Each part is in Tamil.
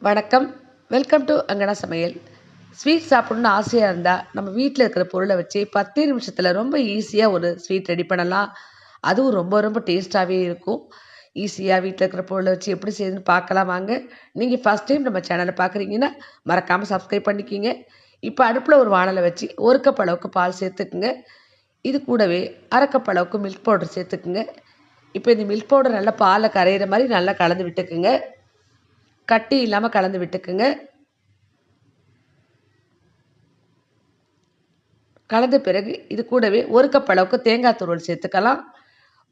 வணக்கம். வெல்கம் டு அங்கனா சமையல். ஸ்வீட் சாப்பிடணும்னு ஆசையாக இருந்தால் நம்ம வீட்டில் இருக்கிற பொருளை வச்சு 10 நிமிஷத்தில் ரொம்ப ஈஸியாக ஒரு ஸ்வீட் ரெடி பண்ணலாம். அதுவும் ரொம்ப ரொம்ப டேஸ்ட்டாகவே இருக்கும். ஈஸியாக வீட்டில் இருக்கிற பொருளை வச்சு எப்படி செய்யுதுன்னு பார்க்கலாம் வாங்க. நீங்கள் ஃபஸ்ட் டைம் நம்ம சேனலை பார்க்குறீங்கன்னா மறக்காமல் சப்ஸ்கிரைப் பண்ணிக்கிங்க. இப்போ அடுப்பில் ஒரு வாணலை வச்சு 1 கப் அளவுக்கு பால் சேர்த்துக்குங்க. இது கூடவே 1/2 கப் அளவுக்கு மில்க் பவுடர் சேர்த்துக்குங்க. இப்போ இந்த மில்க் பவுடர் நல்லா பாலை கரையிற மாதிரி நல்லா கலந்து விட்டுக்குங்க. கட்டி இல்லாமல் கலந்து விட்டுக்குங்க. கலந்த பிறகு இது கூடவே 1 கப் அளவுக்கு தேங்காய் துருவல் சேர்த்துக்கலாம்.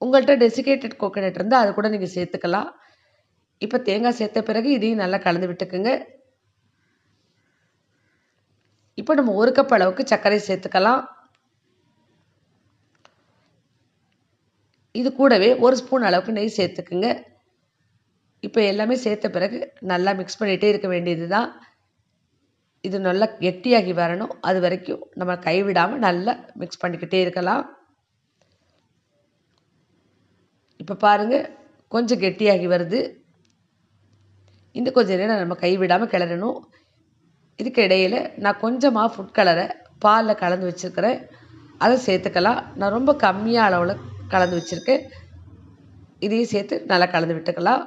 உங்கள்கிட்ட டெசிகேட்டட் கோகோனட் இருந்தால் அது கூட நீங்கள் சேர்த்துக்கலாம். இப்போ தேங்காய் சேர்த்த பிறகு இதையும் நல்லா கலந்து விட்டுக்குங்க. இப்போ நம்ம 1 கப் அளவுக்கு சர்க்கரை சேர்த்துக்கலாம். இது கூடவே 1 ஸ்பூன் அளவுக்கு நெய் சேர்த்துக்குங்க. இப்போ எல்லாமே சேர்த்த பிறகு நல்லா மிக்ஸ் பண்ணிகிட்டே இருக்க வேண்டியது தான். இது நல்லா கெட்டியாகி வரணும். அது வரைக்கும் நம்ம கைவிடாமல் நல்லா மிக்ஸ் பண்ணிக்கிட்டே இருக்கலாம். இப்போ பாருங்கள், கொஞ்சம் கெட்டியாகி வருது. இன்னும் கொஞ்சம் நேரம் நம்ம கைவிடாமல் கிளறணும். இதுக்கு இடையில் நான் கொஞ்சமாக ஃபுட் கலரை பாலில் கலந்து வச்சுருக்கிறேன். அதை சேர்த்துக்கலாம். நான் ரொம்ப கம்மியாக அளவில் கலந்து வச்சுருக்கேன். இதையும் சேர்த்து நல்லா கலந்து விட்டுக்கலாம்.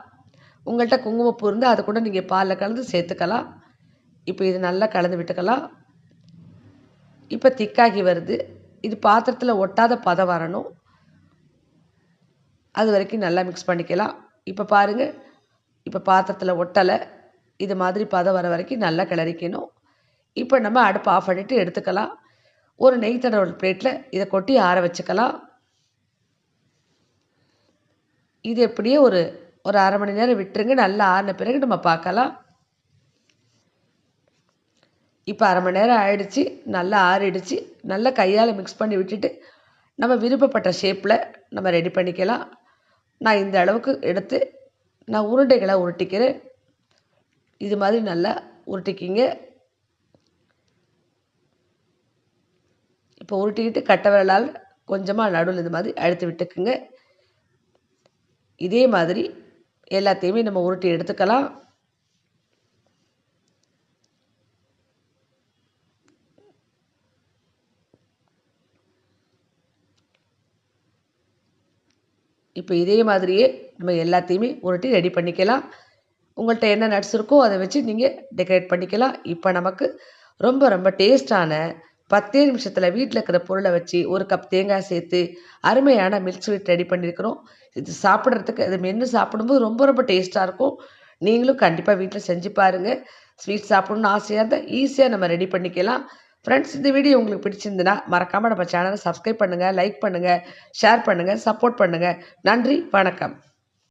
உங்கள்கிட்ட குங்குமப்பூ இருந்தால் அதை கூட நீங்கள் பாலில் கலந்து சேர்த்துக்கலாம். இப்போ இது நல்லா கலந்து விட்டுக்கலாம். இப்போ திக்காகி வருது. இது பாத்திரத்தில் ஒட்டாத பதம் வரணும். அது வரைக்கும் நல்லா மிக்ஸ் பண்ணிக்கலாம். இப்போ பாருங்கள், இப்போ பாத்திரத்தில் ஒட்டலை. இது மாதிரி பதம் வர வரைக்கும் நல்லா கிளறிக்கணும். இப்போ நம்ம அடுப்பு ஆஃப் பண்ணிவிட்டு எடுத்துக்கலாம். ஒரு நெய் தடவை பிளேட்டில் இதை கொட்டி ஆற வச்சுக்கலாம். இது எப்படியே ஒரு 1/2 மணி நேரம் விட்டுருங்க. நல்லா ஆறின பிறகு நம்ம பார்க்கலாம். இப்போ 1/2 மணி நேரம் ஆயிடுச்சு. நல்லா ஆறிடுச்சு. நல்லா கையால் மிக்ஸ் பண்ணி விட்டுட்டு நம்ம விருப்பப்பட்ட ஷேப்பில் நம்ம ரெடி பண்ணிக்கலாம். நான் இந்த அளவுக்கு எடுத்து நான் உருண்டைகளை உருட்டிக்கிறேன். இது மாதிரி நல்லா உருட்டிக்கிங்க. இப்போ உருட்டிக்கிட்டு கட்டை விரலால் கொஞ்சமாக நடுவில் இது மாதிரி அழுத்தி விட்டுக்குங்க. இதே மாதிரி எல்லாத்தையுமே நம்ம உருட்டி எடுத்துக்கலாம். இப்போ இதே மாதிரியே நம்ம எல்லாத்தையுமே உருட்டி ரெடி பண்ணிக்கலாம். உங்கள்கிட்ட என்ன நட்ஸ் இருக்கோ அதை வச்சு நீங்கள் டெக்கரேட் பண்ணிக்கலாம். இப்போ நமக்கு ரொம்ப ரொம்ப டேஸ்டான 10 நிமிஷத்தில் வீட்டில் இருக்கிற பொருளை வச்சு 1 கப் தேங்காய் சேர்த்து அருமையான மில்க் ஸ்வீட் ரெடி பண்ணியிருக்கிறோம். இது சாப்பிட்றதுக்கு அது மென்று சாப்பிடும்போது ரொம்ப ரொம்ப டேஸ்ட்டாக இருக்கும். நீங்களும் கண்டிப்பாக வீட்டில் செஞ்சு பாருங்கள். ஸ்வீட் சாப்பிட்ணுன்னு ஆசையாக இருந்தால் ஈஸியாக நம்ம ரெடி பண்ணிக்கலாம். ஃப்ரெண்ட்ஸ், இந்த வீடியோ உங்களுக்கு பிடிச்சிருந்துன்னா மறக்காமல் நம்ம சேனலை சப்ஸ்கிரைப் பண்ணுங்கள், லைக் பண்ணுங்கள், ஷேர் பண்ணுங்கள், சப்போர்ட் பண்ணுங்கள். நன்றி, வணக்கம்.